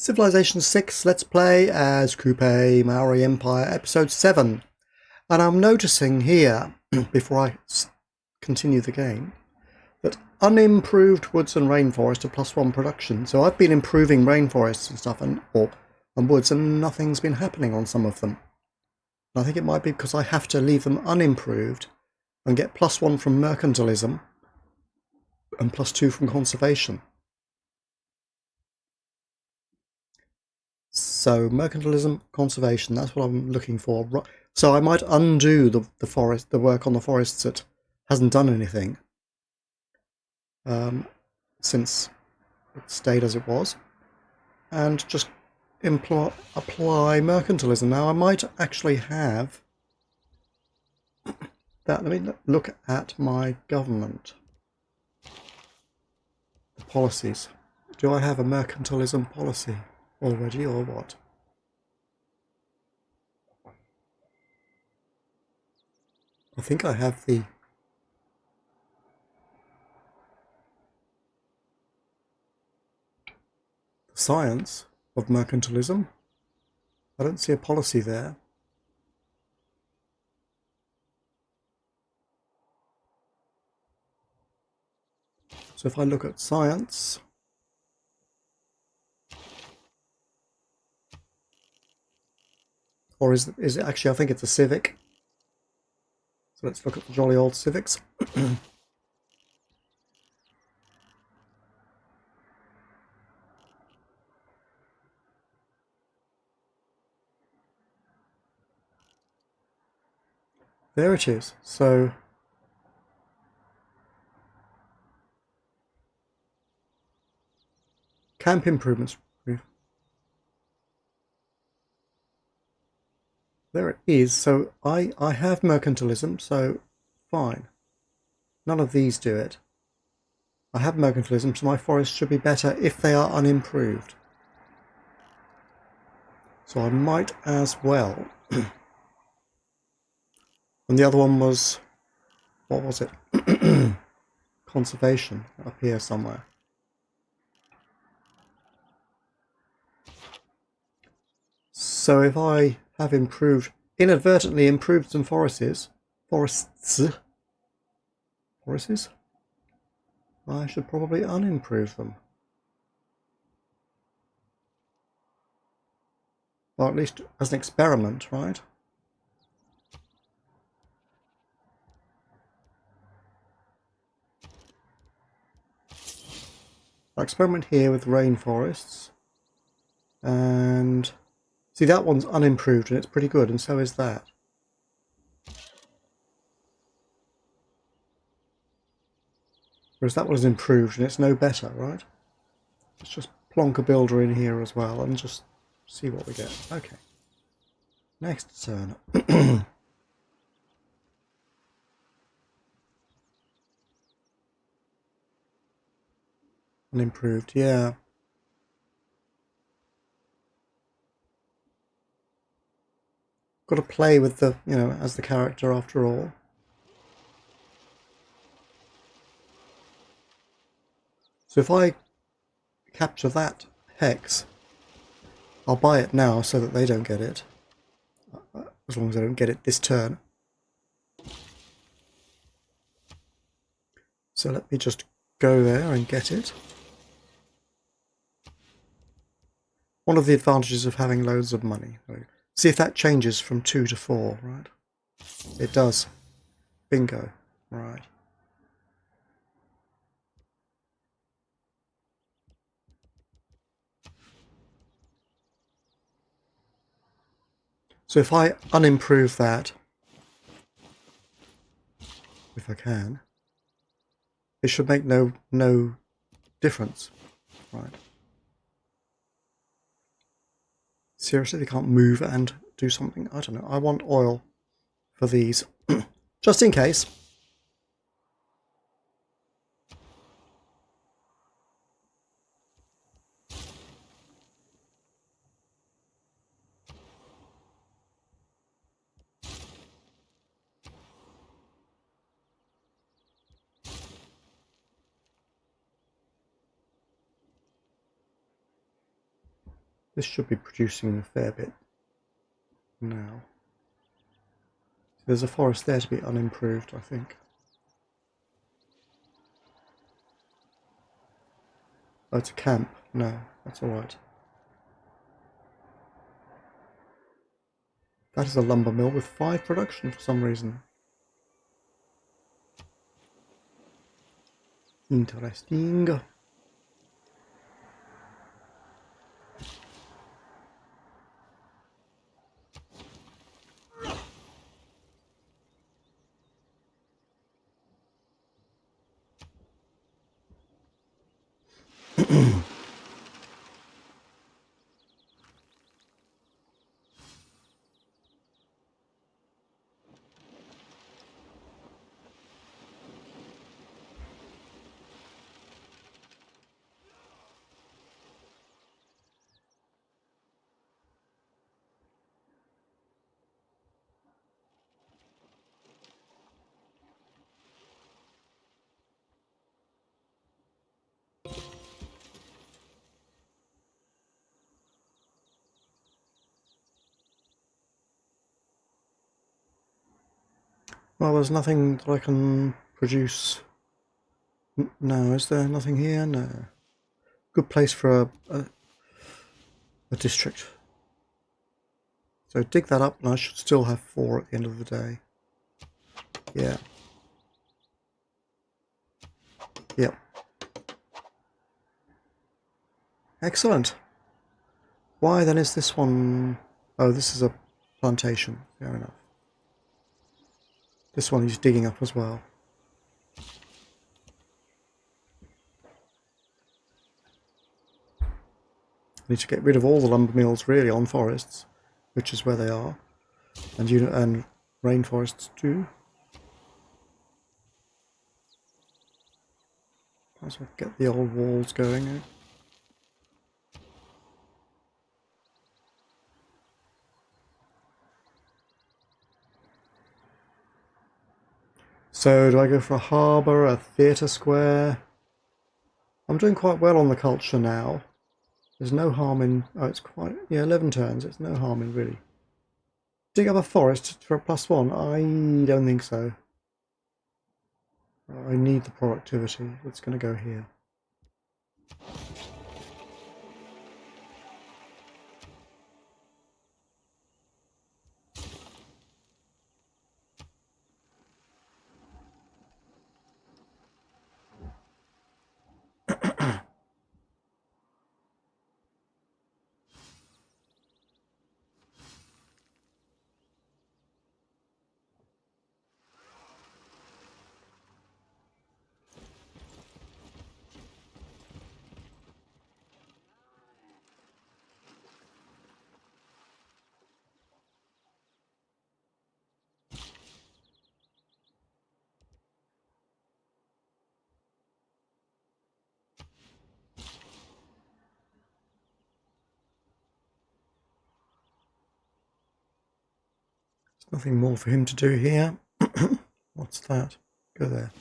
Civilization 6 Let's Play as Kupe, Maori Empire, Episode 7. And I'm noticing here, before I continue the game, that unimproved woods and rainforest are +1 production. So I've been improving rainforests and stuff and woods, and nothing's been happening on some of them. And I think it might be because I have to leave them unimproved and get +1 from mercantilism and +2 from conservation. So mercantilism, conservation, that's what I'm looking for. So I might undo the work on the forests that hasn't done anything since it stayed as it was, and just apply mercantilism. Now I might actually have that. Let me look at my government, the policies. Do I have a mercantilism policy already, or what? I think I have the science of mercantilism. I don't see a policy there. So if I look at science, or is it actually, I think it's a civic. So let's look at the jolly old civics. There it is. So camp improvements. There it is. So I have mercantilism, so fine. None of these do it. I have mercantilism, so my forests should be better if they are unimproved. So I might as well. And the other one was, what was it? Conservation, up here somewhere. So if I have inadvertently improved some forests, I should probably unimprove them. Or at least as an experiment, right? I'll experiment here with rainforests. And see, that one's unimproved and it's pretty good, and so is that. Whereas that one's improved and it's no better, right? Let's just plonk a builder in here as well and just see what we get. Okay. Next turn. Unimproved, yeah. Got to play with the, as the character after all. So if I capture that hex, I'll buy it now so that they don't get it. As long as I don't get it this turn. So let me just go there and get it. One of the advantages of having loads of money. See if that changes from 2 to 4, right? It does. Bingo. Right. So if I unimprove that, if I can, it should make no difference, right? Seriously, they can't move and do something? I don't know. I want oil for these, just in case. This should be producing a fair bit now. There's a forest there to be unimproved, I think. Oh, it's a camp. No, that's alright. That is a lumber mill with 5 production for some reason. Interesting. Well, there's nothing that I can produce. No, is there nothing here? No. Good place for a district. So dig that up and I should still have 4 at the end of the day. Yeah. Yep. Excellent. Why then is this one... Oh, this is a plantation. Fair enough. This one he's digging up as well. Need to get rid of all the lumber mills really on forests, which is where they are, and rainforests too. Might as well get the old walls going. Eh? So do I go for a harbour, a theatre square? I'm doing quite well on the culture now. There's no harm in... Oh, it's quite... Yeah, 11 turns. It's no harm in really. Dig up a forest for a +1? I don't think so. I need the productivity. It's going to go here. Nothing more for him to do here. What's that? Go there.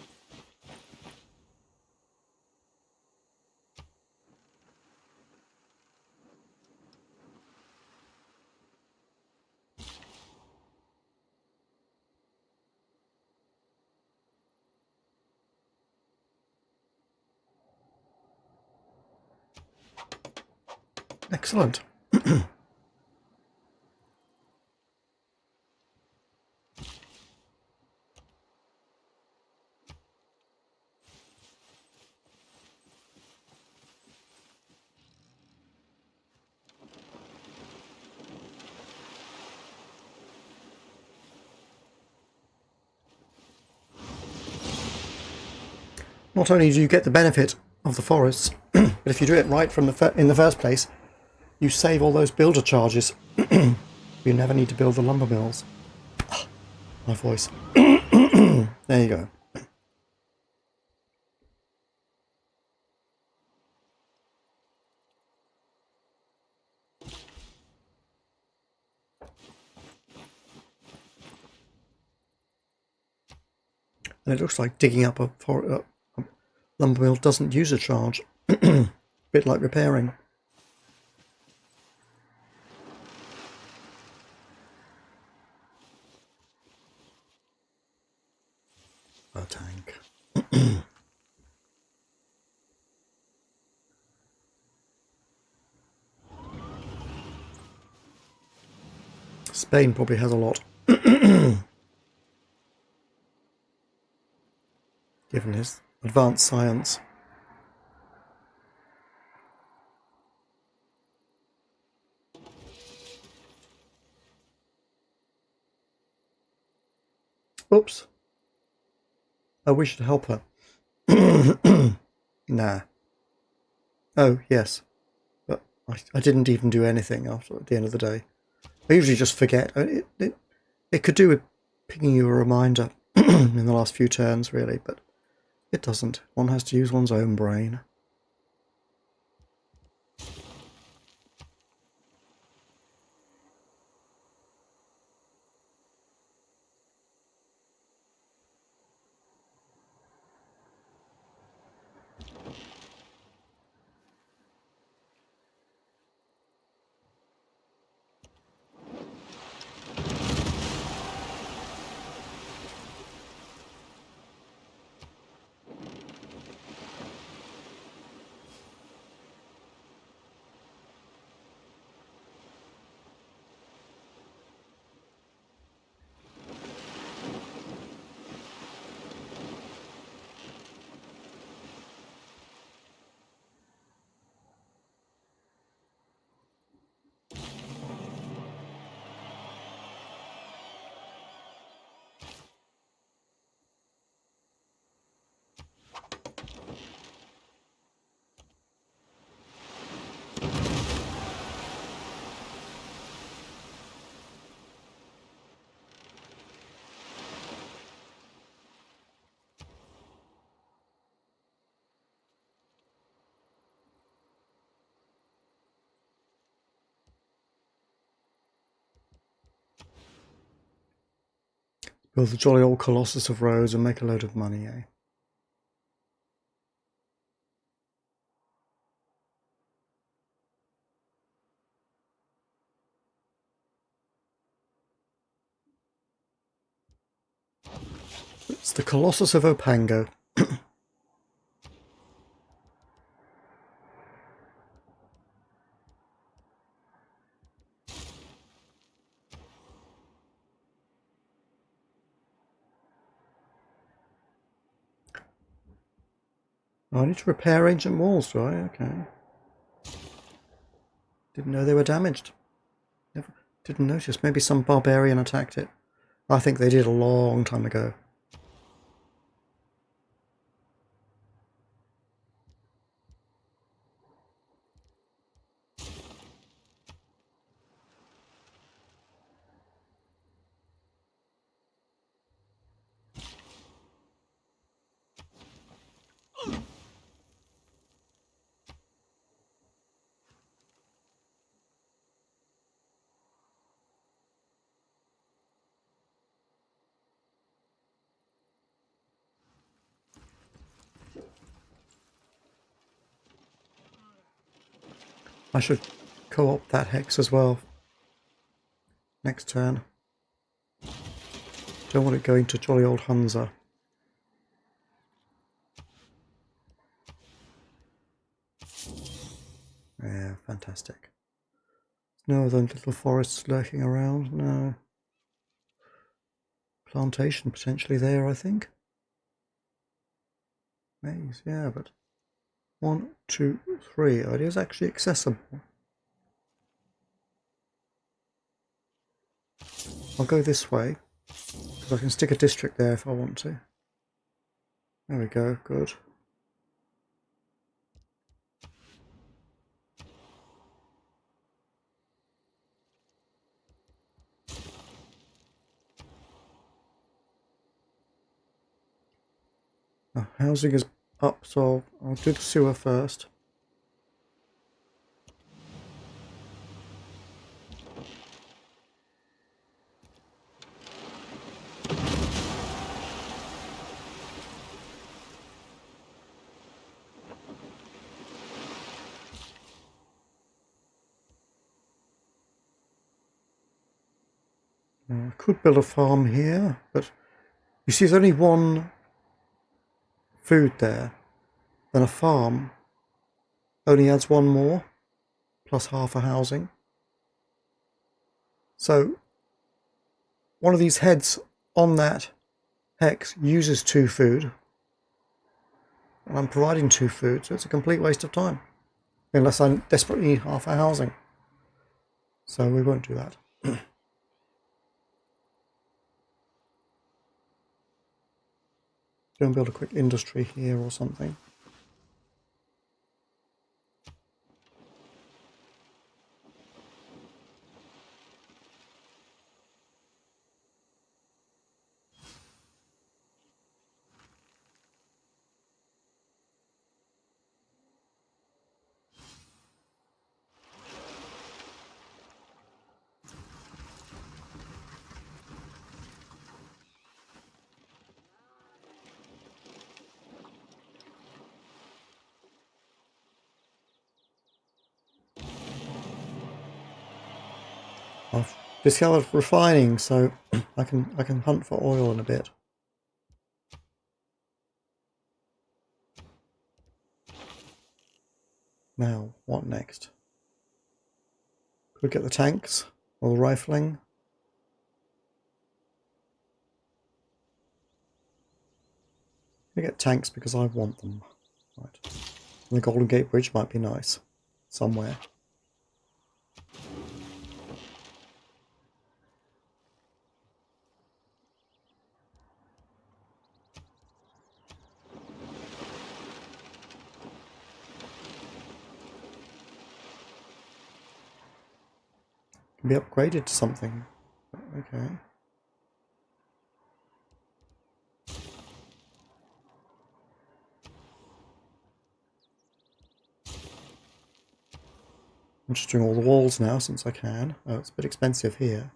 Excellent. Not only do you get the benefit of the forests, but if you do it right from in the first place, you save all those builder charges. You never need to build the lumber mills. My voice. There you go. And it looks like digging up a lumber mill doesn't use a charge. Bit like repairing. a tank. Spain probably has a lot. Given his advanced science. Oops. Oh, we should help her. Nah. Oh, yes. But I didn't even do anything after at the end of the day. I usually just forget. It could do with pinging you a reminder in the last few turns, really, but it doesn't. One has to use one's own brain. Build the jolly old Colossus of Rhodes and make a load of money, eh? It's the Colossus of Opango. Oh, I need to repair ancient walls, do I? Okay. Didn't know they were damaged. Never didn't notice. Maybe some barbarian attacked it. I think they did a long time ago. I should co-op that hex as well. Next turn. Don't want it going to jolly old Hunza. Yeah, fantastic. No other little forests lurking around, no. Plantation potentially there, I think. Maze, yeah, but 1, 2, 3. It is actually accessible. I'll go this way, because I can stick a district there if I want to. There we go, good. Oh, housing is up, so I'll do the sewer first. I could build a farm here, but you see there's only one food there, then a farm only adds one more, plus half a housing. So one of these heads on that hex uses 2 food, and I'm providing 2 food, so it's a complete waste of time. Unless I desperately need half a housing. So we won't do that. Go and build a quick industry here or something. I've discovered refining, so I can hunt for oil in a bit. Now, what next? Could get the tanks or the rifling. I get tanks because I want them. Right. And the Golden Gate Bridge might be nice somewhere. Can be upgraded to something. Okay. I'm just doing all the walls now since I can. Oh, it's a bit expensive here.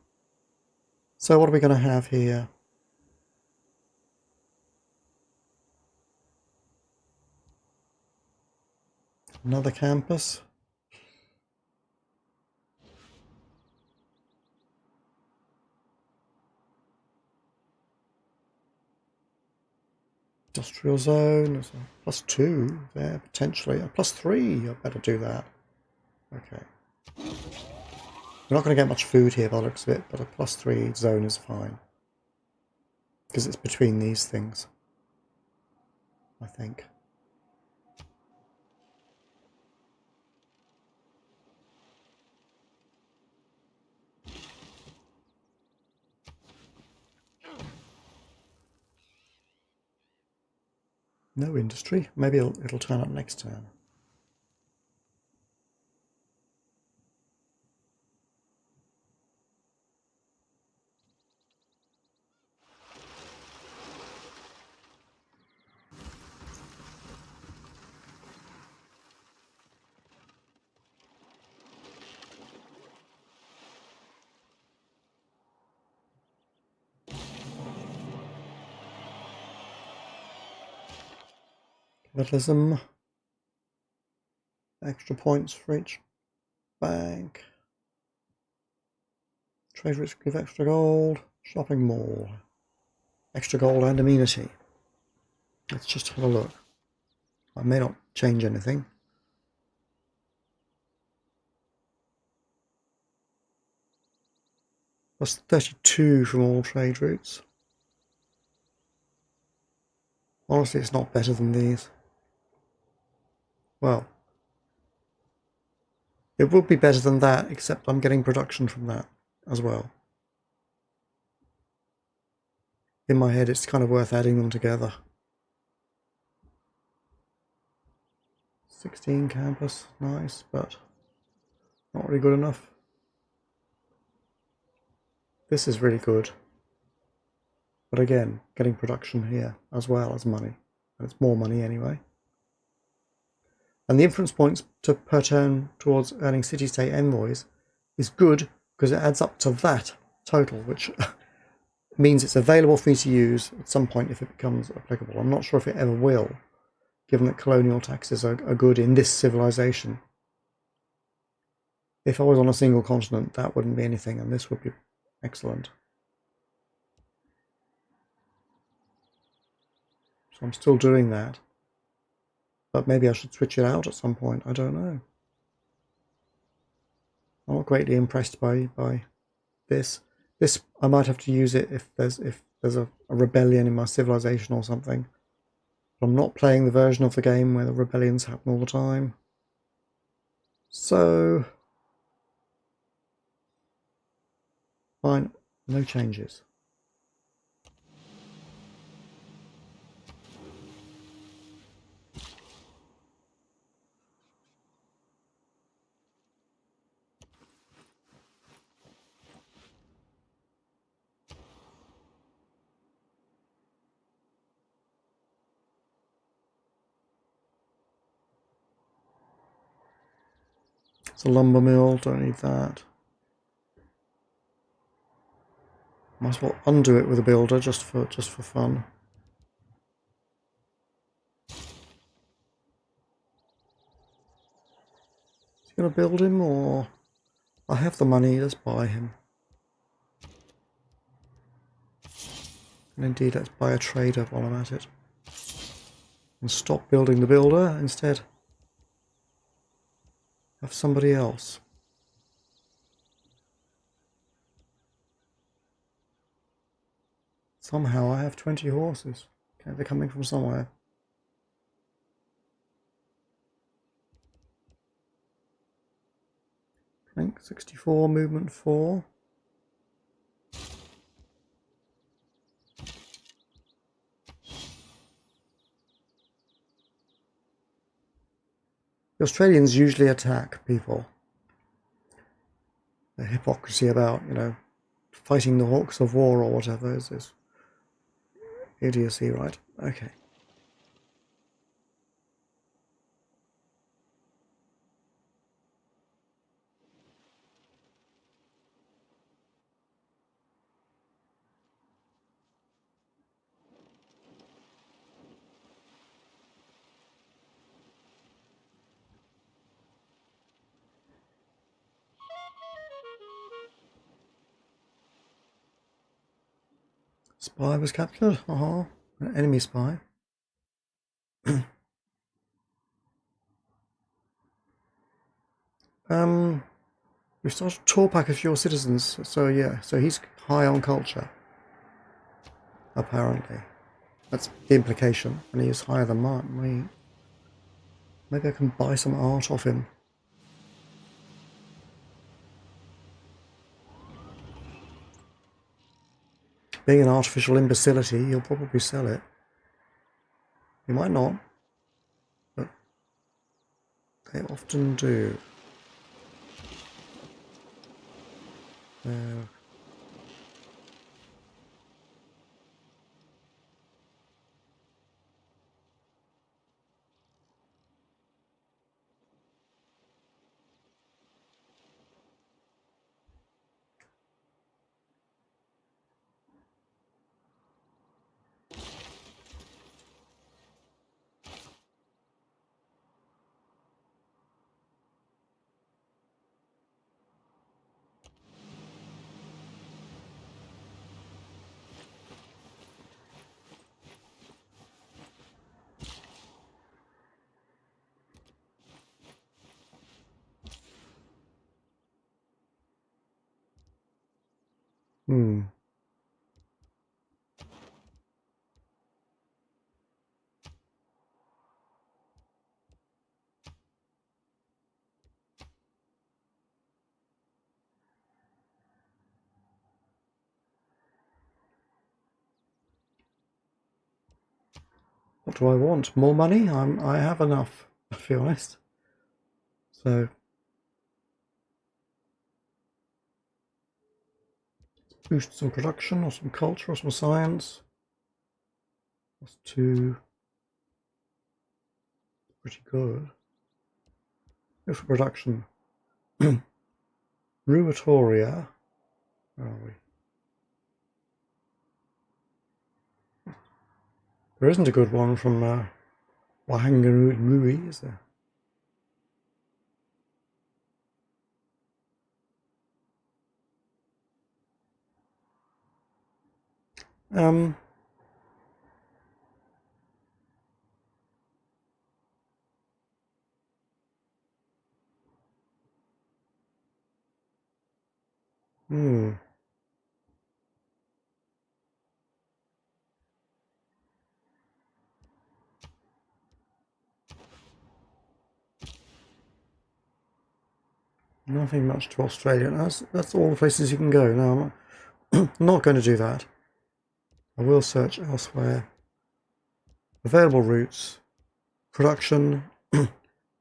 So what are we going to have here? Another campus. Industrial zone. There's a +2 there, potentially. A +3. I better do that. Okay. We're not going to get much food here by the looks of it, but a +3 zone is fine. Because it's between these things, I think. No industry. Maybe it'll turn up next turn. Capitalism. Extra points for each bank. Trade routes give extra gold. Shopping mall. Extra gold and amenity. Let's just have a look. I may not change anything. Plus 32 from all trade routes. Honestly, it's not better than these. Well, it would be better than that, except I'm getting production from that as well. In my head, it's kind of worth adding them together. 16 campus, nice, but not really good enough. This is really good. But again, getting production here as well as money. And it's more money anyway. And the influence points per turn towards earning city-state envoys is good because it adds up to that total, which means it's available for me to use at some point if it becomes applicable. I'm not sure if it ever will, given that colonial taxes are good in this civilization. If I was on a single continent, that wouldn't be anything, and this would be excellent. So I'm still doing that. But maybe I should switch it out at some point. I don't know. I'm not greatly impressed by this. This I might have to use it if there's a rebellion in my civilization or something. But I'm not playing the version of the game where the rebellions happen all the time. So fine, no changes. It's a lumber mill, don't need that. Might as well undo it with a builder just for fun. Is he gonna build him, or I have the money, let's buy him. And indeed, let's buy a trader while I'm at it. And stop building the builder, instead have somebody else. Somehow I have 20 horses. Okay, they're coming from somewhere. Rank 64, movement 4. The Australians usually attack people. The hypocrisy about, fighting the hawks of war or whatever is idiocy, right? Okay. Spy was captured. An enemy spy. We've started to tour pack a few citizens, so yeah, so he's high on culture. Apparently. That's the implication, and he is higher than mine. Maybe I can buy some art off him. Being an artificial imbecility, he'll probably sell it. He might not, but they often do. What do I want? More money? I have enough, to be honest. So boost some production or some culture or some science. That's 2. Pretty good. Go for production. Ruatoria. Where are we? There isn't a good one from Wahanganui, is there? Hmm. Nothing much to Australia. That's all the places you can go. No, I'm not going to do that. I will search elsewhere. Available routes. Production.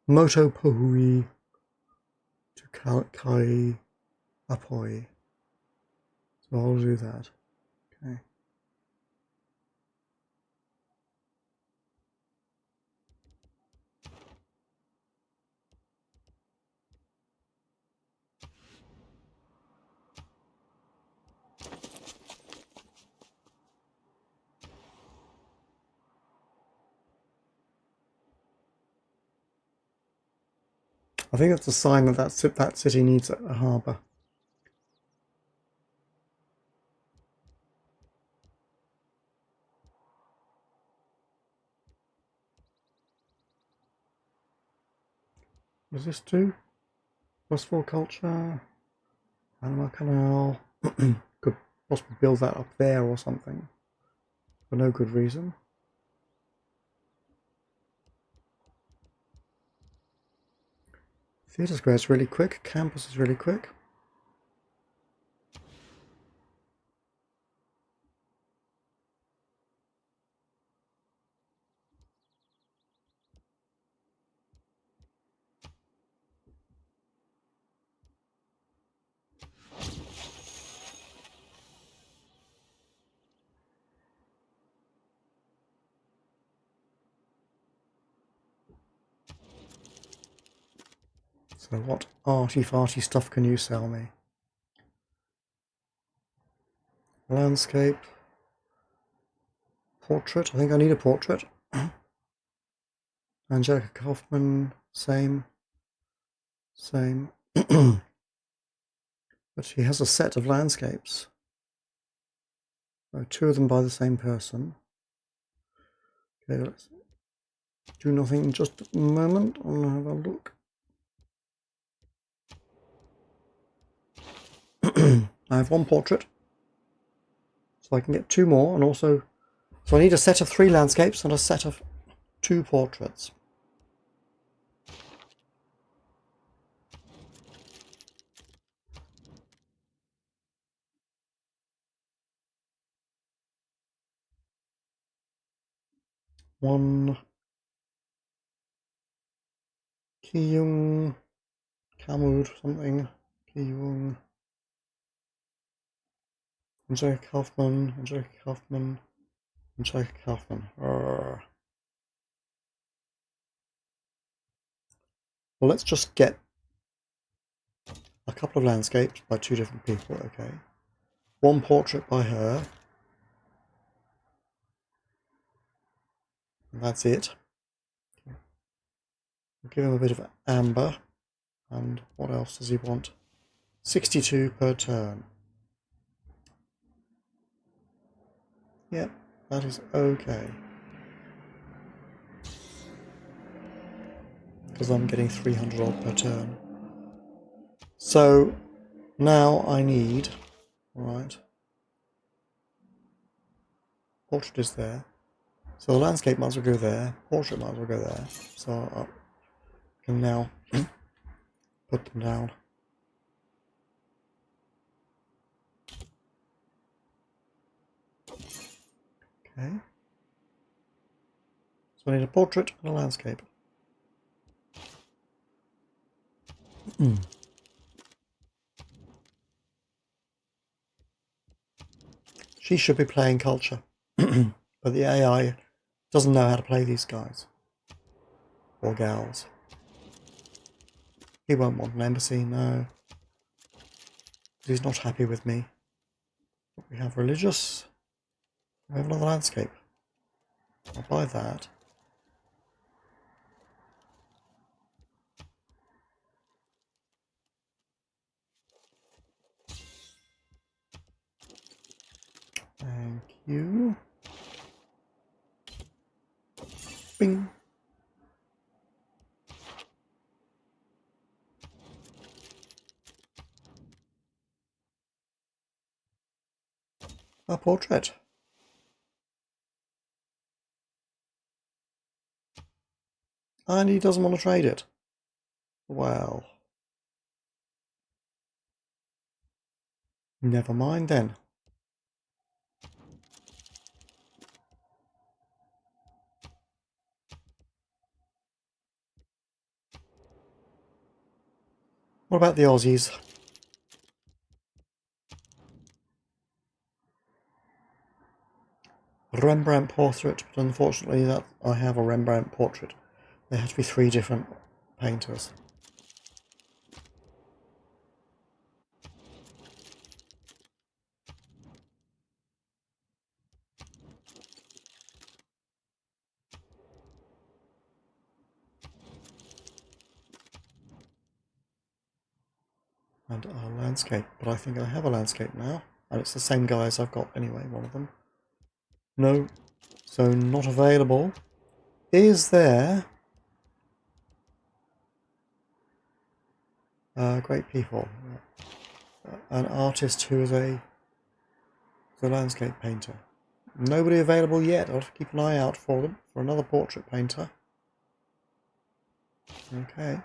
Moto Pohui to Kai Apoi. So I'll do that. Okay. I think that's a sign that that city needs a harbour. Was this too? Crossfall culture, Panama Canal. Could possibly build that up there or something for no good reason. Theatre Square is really quick. Campus is really quick. So what arty-farty stuff can you sell me? Landscape. Portrait. I think I need a portrait. Angelica Kaufman. Same. But she has a set of landscapes. Two of them by the same person. Okay, let's do nothing in just a moment. I'll have a look. I have one portrait. So I can get two more, and also... So I need a set of 3 landscapes and a set of 2 portraits. One Kiyung Kamud something. Kiyung Angelica Kaufman. Well, let's just get a couple of landscapes by 2 different people, okay. One portrait by her. And that's it. Okay. We'll give him a bit of amber. And what else does he want? 62 per turn. Yep, that is okay. Because I'm getting 300 odd per turn. So now I need, right, portrait is there. So the landscape might as well go there, portrait might as well go there. So I can now put them down. Okay. So I need a portrait and a landscape. She should be playing culture. But the AI doesn't know how to play these guys. Or gals. He won't want an embassy, no. He's not happy with me. We have religious. We have another landscape. I'll buy that. Thank you. Bing. a portrait. And he doesn't want to trade it. Well, never mind then. What about the Aussies? Rembrandt portrait, but unfortunately that I have a Rembrandt portrait. There have to be 3 different painters. And a landscape, but I think I have a landscape now. And it's the same guy as I've got anyway, one of them. No, so not available. Is there great people? An artist who is a landscape painter. Nobody available yet. I'll have to keep an eye out for them, for another portrait painter. Okay.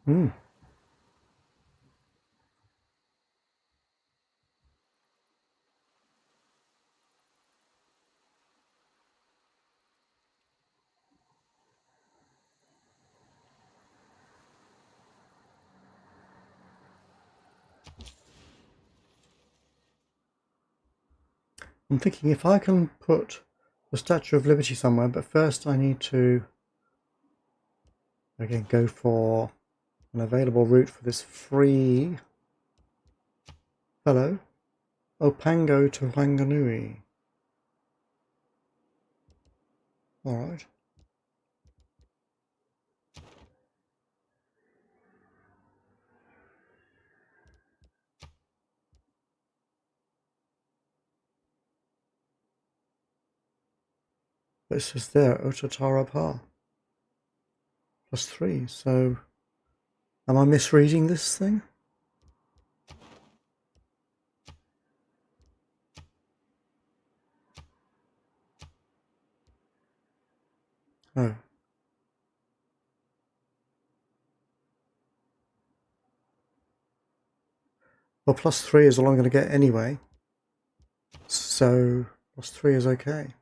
Hmm. I'm thinking if I can put the Statue of Liberty somewhere, but first I need to again go for an available route for this free fellow. Opango to Wanganui. Alright. This is there, Otatara Pa. +3, so am I misreading this thing? Oh. Well, +3 is all I'm going to get anyway. So +3 is okay.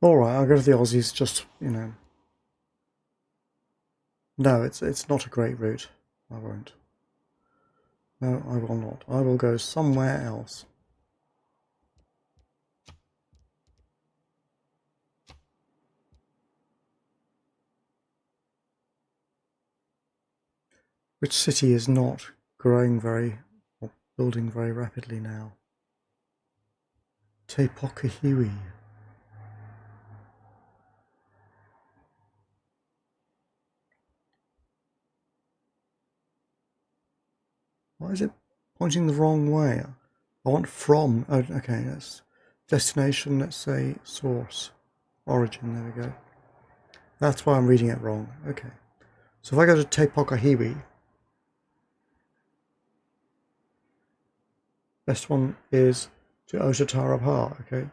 Alright, I'll go to the Aussies, just, you know. No, it's not a great route. I won't. No, I will not. I will go somewhere else. Which city is not growing very, or building very rapidly now? Te Pokahiwi. Why is it pointing the wrong way? I want from. Oh, okay, that's destination, let's say source. Origin, there we go. That's why I'm reading it wrong. Okay. So if I go to Te Pokahiwi, best one is to Otatarapa, okay?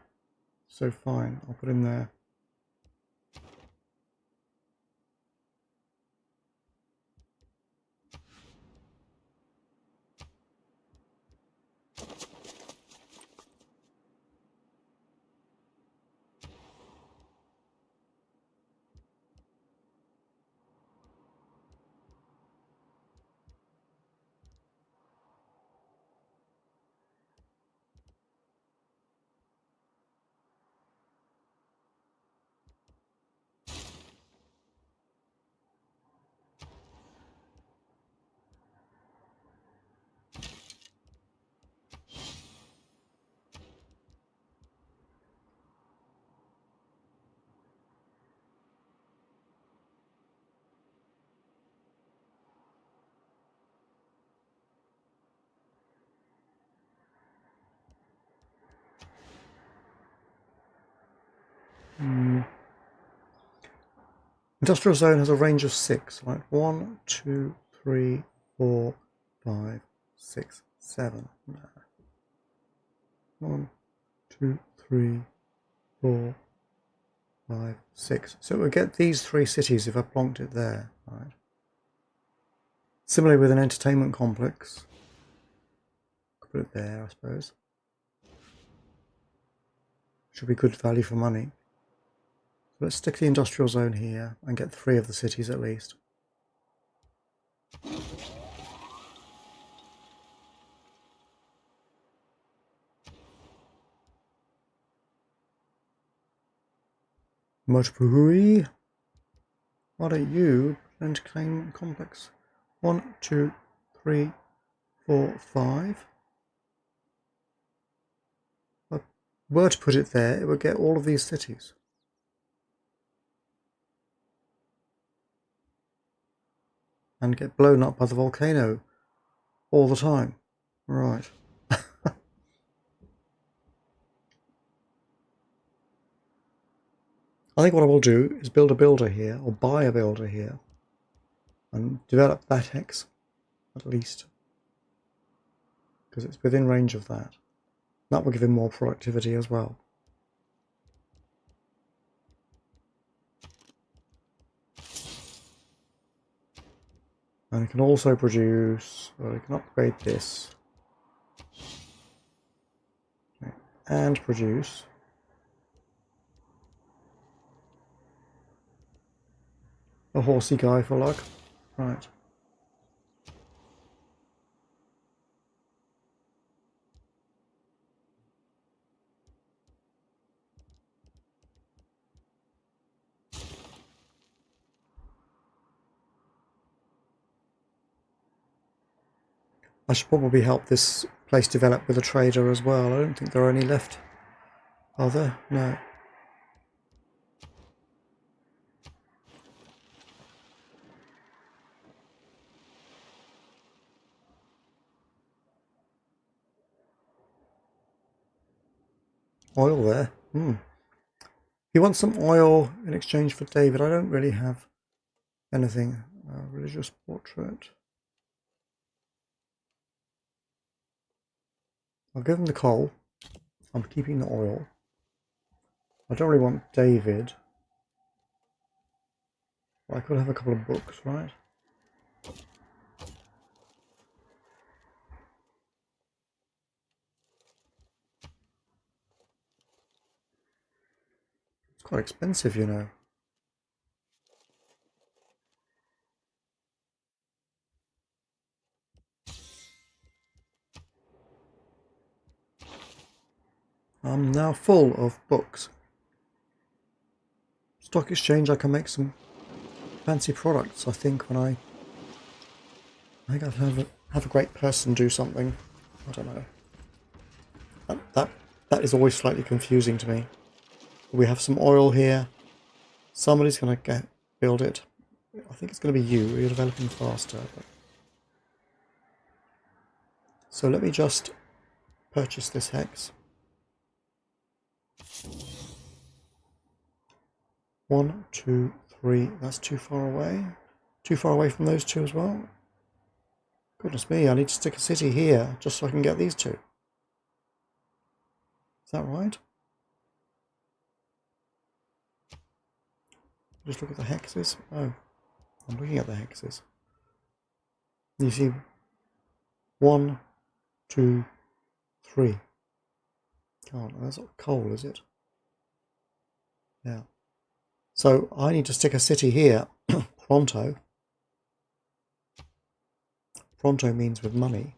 So fine, I'll put in there. Industrial zone has a range of 6, right? 1, 2, 3, 4, 5, 6, 7. 1, 2, 3, 4, 5, 6. So it would get these 3 cities if I plonked it there, right? Similarly with an entertainment complex. Put it there, I suppose. Should be good value for money. So let's stick the industrial zone here and get 3 of the cities at least. Motupuhui. Why don't you entertainment complex? 1, 2, 3, 4, 5. If I were to put it there, it would get all of these cities. And get blown up by the volcano all the time. Right. I think what I will do is build a builder here, or buy a builder here, and develop that hex, at least. Because it's within range of that. That will give him more productivity as well. And it can also produce, well, it can upgrade this. Okay. And produce a horsey guy for luck. Right. I should probably help this place develop with a trader as well. I don't think there are any left. Are there? No. Oil there. He wants some oil in exchange for David. I don't really have anything. Religious portrait. I'll give him the coal. I'm keeping the oil. I don't really want David. I could have a couple of books, right? It's quite expensive, you know. now full of books. Stock exchange, I can make some fancy products, I think, when I think I'd have a great person do something. I don't know. That is always slightly confusing to me. We have some oil here. Somebody's going to build it. I think it's going to be you. You're developing faster. But... So let me just purchase this hex. 1, 2, 3. That's too far away. Too far away from those two as well. Goodness me, I need to stick a city here just so I can get these two. Is that right? Just look at the hexes. Oh, I'm looking at the hexes. You see 1, 2, 3. Can't. That's not coal, is it? Yeah. So I need to stick a city here. Pronto. Pronto means with money.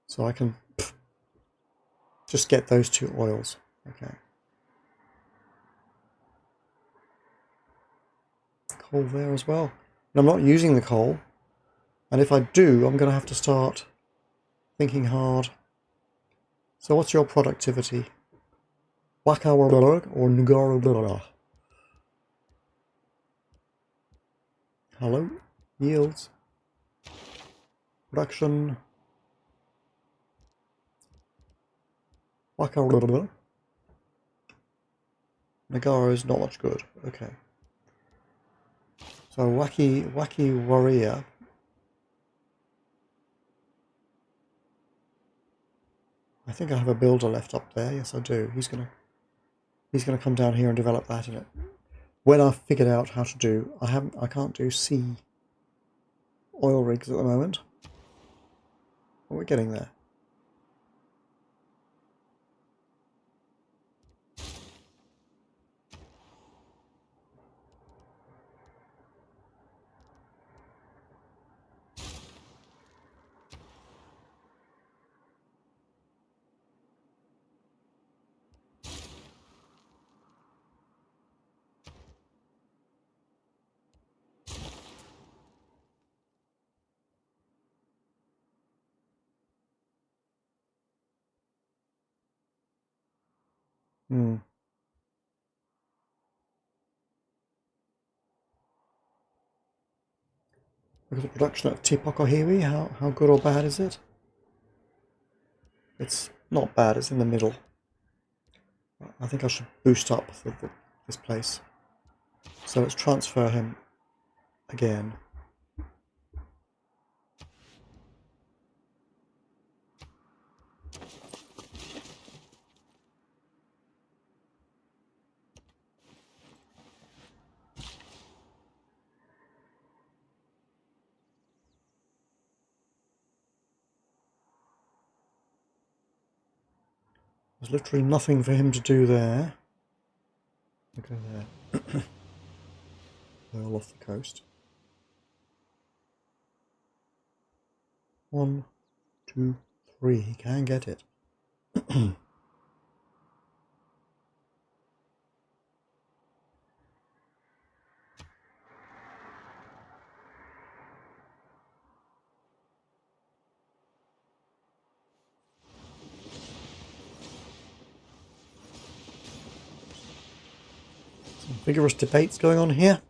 So I can just get those two oils. Okay. Coal there as well. And I'm not using the coal. And if I do, I'm going to have to start thinking hard. So what's your productivity? Wakawarburg or Nugarubura? Hello? Yields. Production. Wakawarburg. Nagaro is not much good. Okay. So Wacky Warrior. I think I have a builder left up there. Yes, I do. He's gonna come down here and develop that in it. When I've figured out how to do, I can't do sea oil rigs at the moment. But we're getting there. Hmm. Look at the production at Tipokohiwi. How good or bad is it? It's not bad. It's in the middle. I think I should boost up this place. So let's transfer him again. There's literally nothing for him to do there. Look at there. They're all off the coast. 1, 2, 3. He can get it. Some vigorous debates going on here.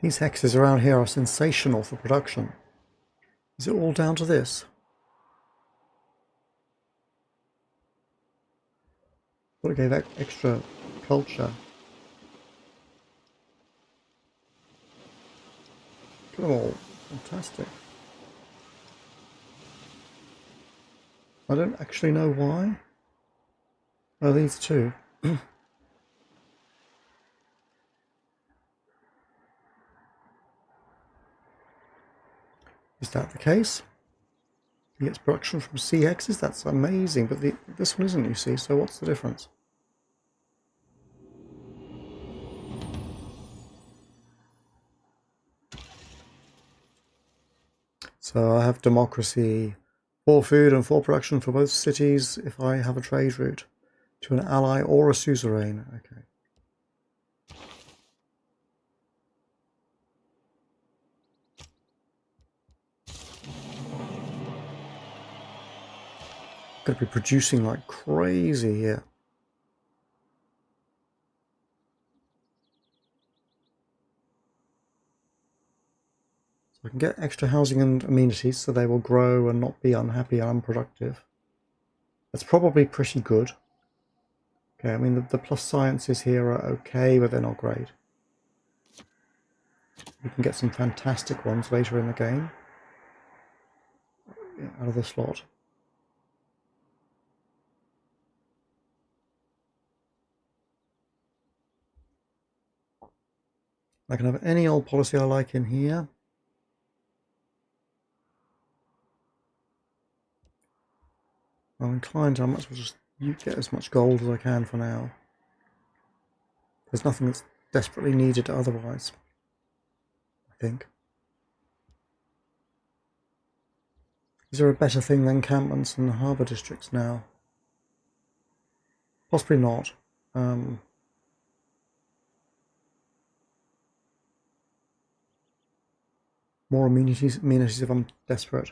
These hexes around here are sensational for production. Is it all down to this? Thought it gave extra culture. Look at them all. Fantastic. I don't actually know why. Oh, these two. Is that the case? He gets production from sea hexes? That's amazing, but this one isn't, you see, so what's the difference? So I have democracy, 4 food and 4 production for both cities if I have a trade route to an ally or a suzerain. Okay. Got to be producing like crazy here. So I can get extra housing and amenities so they will grow and not be unhappy and unproductive. That's probably pretty good. Okay, I mean the plus sciences here are okay, but they're not great. We can get some fantastic ones later in the game out of the slot. I can have any old policy I like in here. I'm inclined, I might as well just get as much gold as I can for now. There's nothing that's desperately needed otherwise, I think. Is there a better thing than encampments and harbour districts now? Possibly not. More amenities if I'm desperate.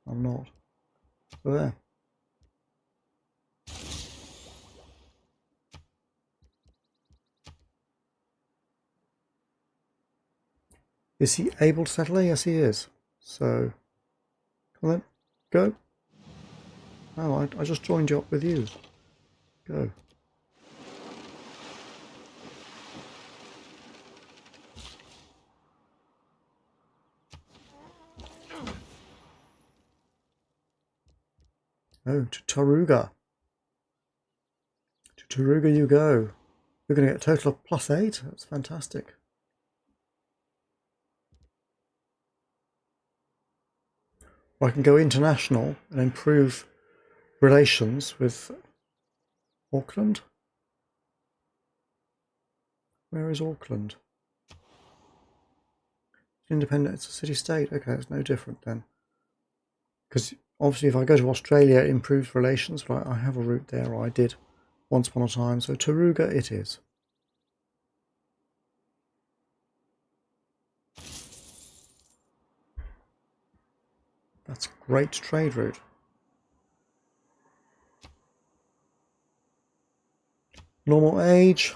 I'm not. So there. Is he able to settle there? Yes, he is. So, come on then. Go. Oh, I just joined you up with you. Go. Oh, to Taruga. To Taruga you go. You're going to get a total of +8. That's fantastic. Or I can go international and improve relations with Auckland. Where is Auckland? Independent, it's a city-state. Okay, it's no different then. Because obviously if I go to Australia, it improves relations, but I have a route there, or I did once upon a time. So Taruga it is. That's a great trade route. Normal age.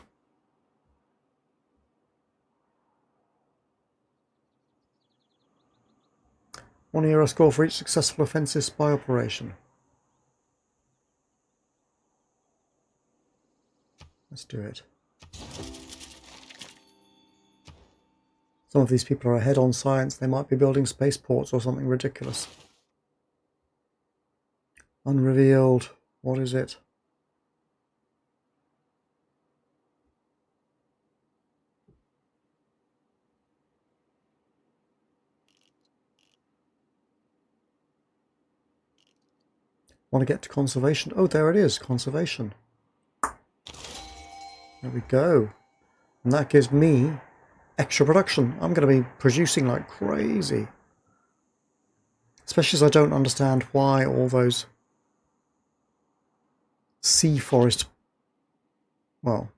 1 euro score for each successful offensive spy operation. Let's do it. Some of these people are ahead on science. They might be building spaceports or something ridiculous. Unrevealed. What is it? Want to get to conservation? Oh, there it is. Conservation. There we go. And that gives me extra production. I'm going to be producing like crazy. Especially as I don't understand why all those sea forest, well,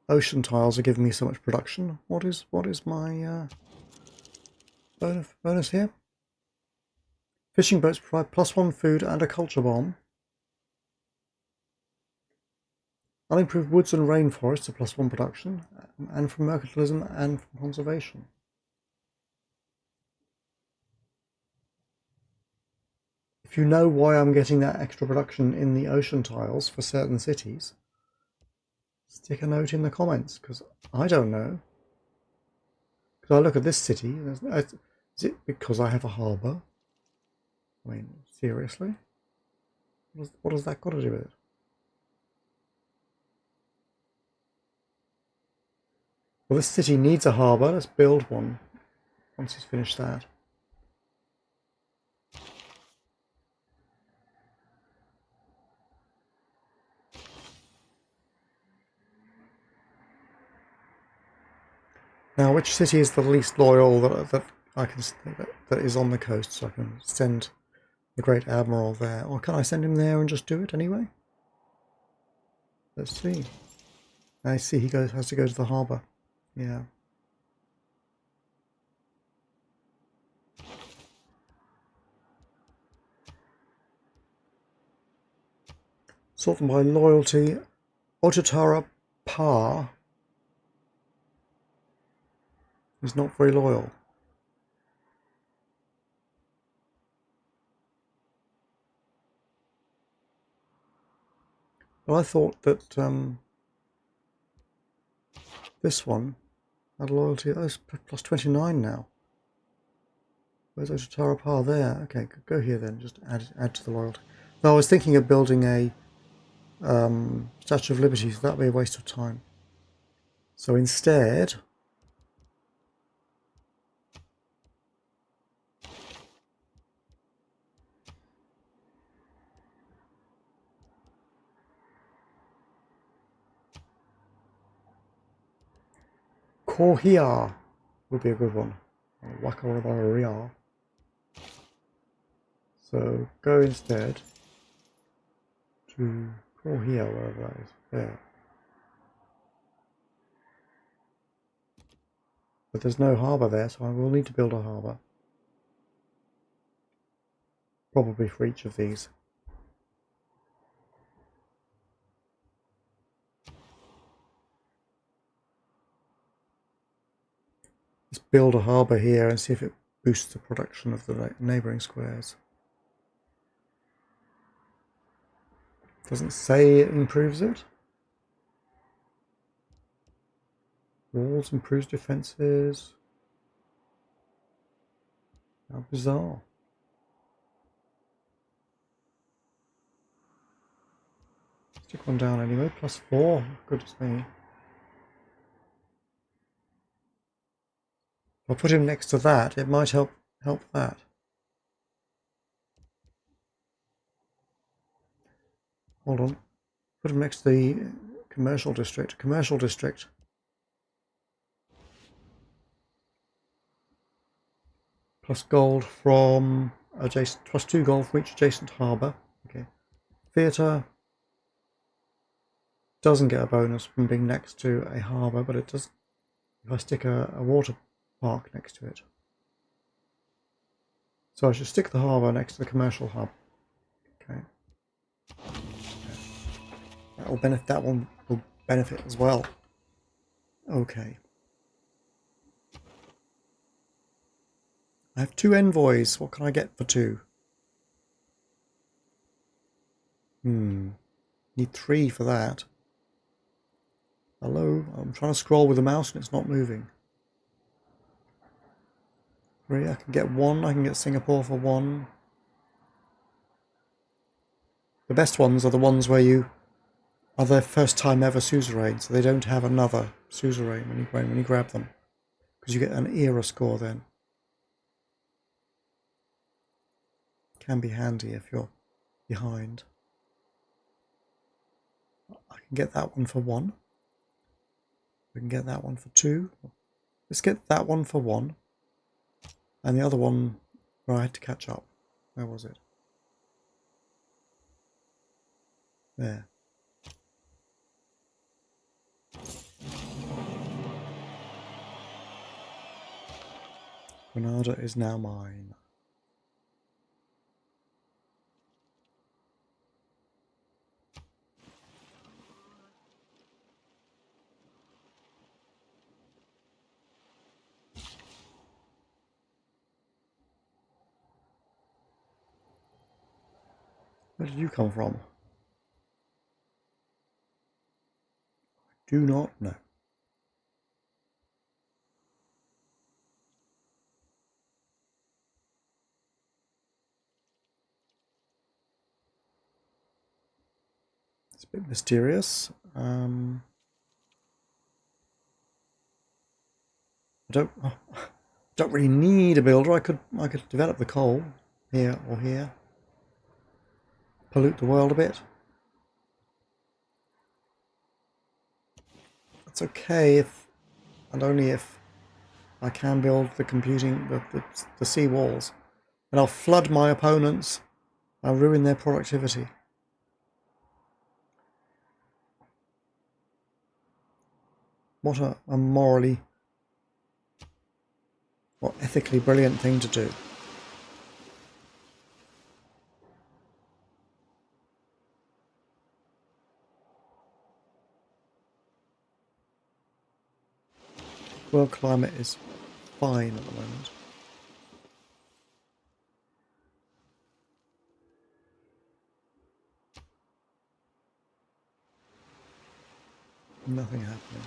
ocean tiles are giving me so much production. What is my bonus here? Fishing boats provide +1 food and a culture bomb. Unimproved woods and rainforests are +1 production, and from mercantilism and from conservation. If you know why I'm getting that extra production in the ocean tiles for certain cities, stick a note in the comments, because I don't know. Because I look at this city, is it because I have a harbour? I mean, seriously? What has that got to do with it? Well, this city needs a harbour. Let's build one once he's finished that. Now, which city is the least loyal that I can that is on the coast, so I can send the Great Admiral there? Or can I send him there and just do it anyway? Let's see. I see he has to go to the harbour. Yeah. Sort them by loyalty. Otatara Pa is not very loyal. Well, I thought that this one had loyalty. Oh, it's plus 29 now. Where's Otatara Pa? There. Okay, go here then. Just add to the loyalty. No, I was thinking of building a Statue of Liberty, so that'd be a waste of time. So instead, Kohia would be a good one. Wakawaria. So go instead to Kohia, wherever that is. There. But there's no harbour there, so I will need to build a harbour. Probably for each of these. Let's build a harbour here and see if it boosts the production of the neighbouring squares. Doesn't say it improves it. Walls improves defences. How bizarre. Stick one down anyway, +4. Goodness me. If I put him next to that, it might help that. Hold on. Put him next to the commercial district. Commercial district. Plus gold from adjacent, +2 gold from each adjacent harbour. Okay. Theatre doesn't get a bonus from being next to a harbour, but it does if I stick a water park next to it. So I should stick the harbour next to the commercial hub. Okay. That one will benefit as well. Okay. I have 2 envoys. What can I get for 2? Need 3 for that. Hello? I'm trying to scroll with the mouse and it's not moving. 3, I can get 1. I can get Singapore for 1. The best ones are the ones where you are their first time ever suzerain, so they don't have another suzerain when you grab them. Because you get an era score then. Can be handy if you're behind. I can get that one for 1. We can get that one for 2. Let's get that one for 1. And the other one where I had to catch up. Where was it? There. Granada is now mine. Where did you come from? I do not know. It's a bit mysterious. Don't really need a builder. I could develop the coal here or here. Pollute the world a bit. That's okay if and only if I can build the computing the sea walls. And I'll flood my opponents. I'll ruin their productivity. What a morally or ethically brilliant thing to do. World climate is fine at the moment. Nothing happening.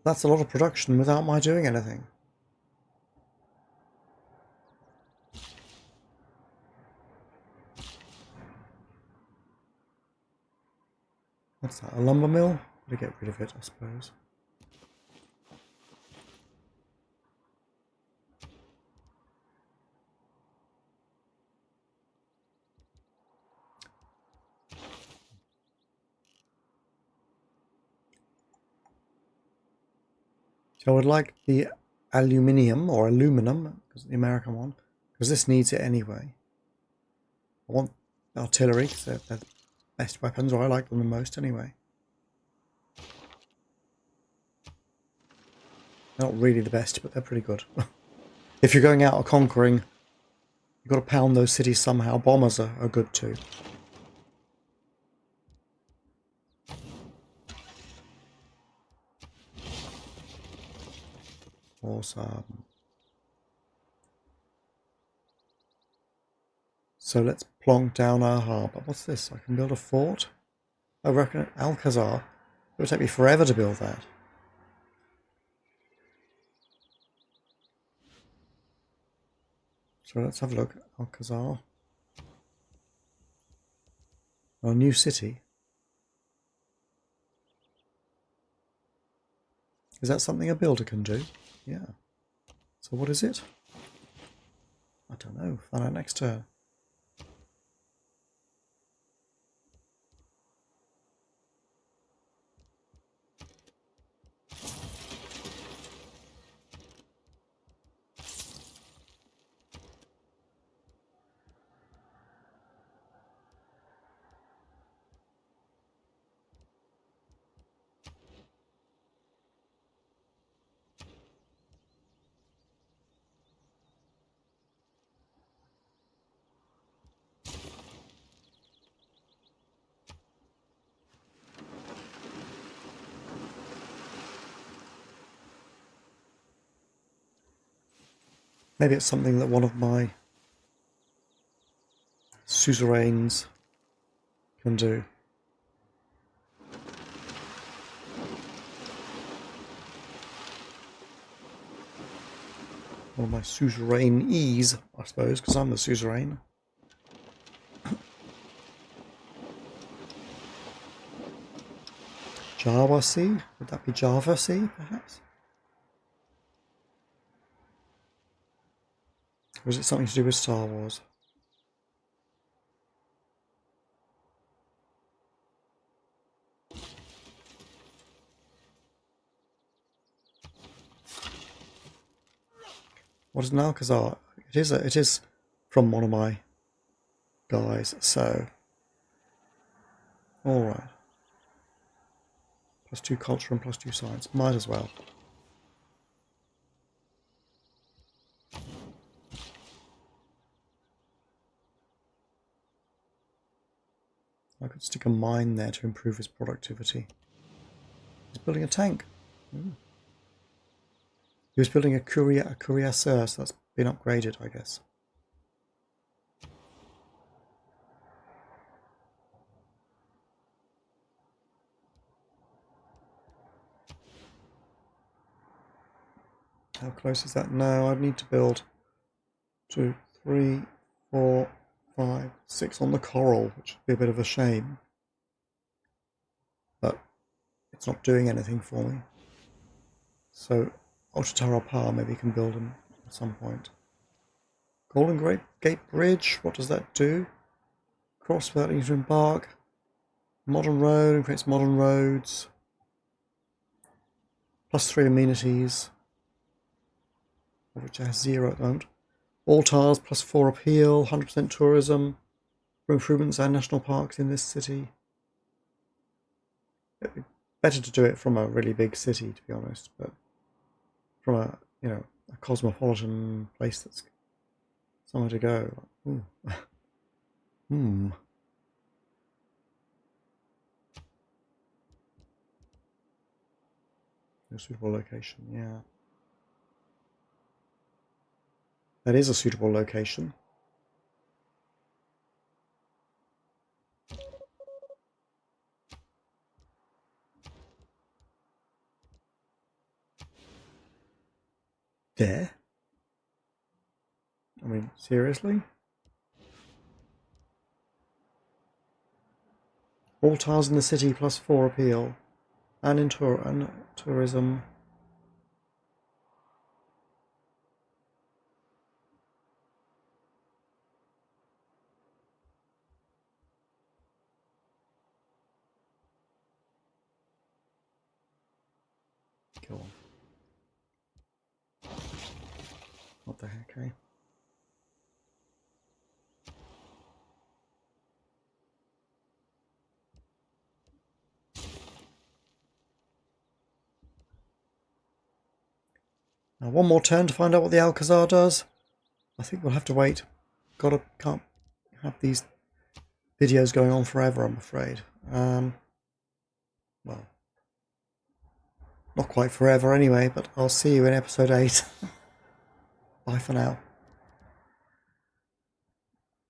That's a lot of production without my doing anything. What's that, a lumber mill? To get rid of it, I suppose. So I would like the aluminium or aluminum, because the American one, because this needs it anyway. I want artillery because they're the best weapons, or I like them the most anyway. They're not really the best, but they're pretty good. If you're going out or conquering, you've got to pound those cities somehow. Bombers are good too. Awesome. So let's plonk down our harbour. What's this? I can build a fort? I reckon Alcazar. It would take me forever to build that. So let's have a look. Alcazar. Oh, a new city. Is that something a builder can do? Yeah. So what is it? I don't know. Find out next turn. Maybe it's something that one of my suzerains can do. One of my suzerainese, I suppose, because I'm the suzerain. Java Sea? Would that be Java Sea, perhaps? Or is it something to do with Star Wars? What is an Alcazar? It is from one of my guys, so alright. +2 culture and +2 science. Might as well. I could stick a mine there to improve his productivity. He's building a tank. Ooh. He was building a cuirasseur, so that's been upgraded, I guess. How close is that? No, I'd need to build 2, 3, 4, 5, 6 on the coral, which would be a bit of a shame. But it's not doing anything for me. So Alphatucana Power maybe can build them at some point. Golden Gate Bridge, what does that do? Cross without needing to embark. Modern road, and creates modern roads. +3 amenities, of which I have 0 at the moment. All tiles +4 appeal, 100% tourism, for improvements and national parks in this city. It'd be better to do it from a really big city, to be honest, but from a a cosmopolitan place that's somewhere to go. Ooh. A suitable location, yeah. That is a suitable location. There? I mean, seriously? All tiles in the city +4 appeal. And in tourism. Go on. What the heck, eh? Now one more turn to find out what the Alcazar does. I think we'll have to wait. Can't have these videos going on forever, I'm afraid. Well, not quite forever anyway, but I'll see you in episode 8. Bye for now.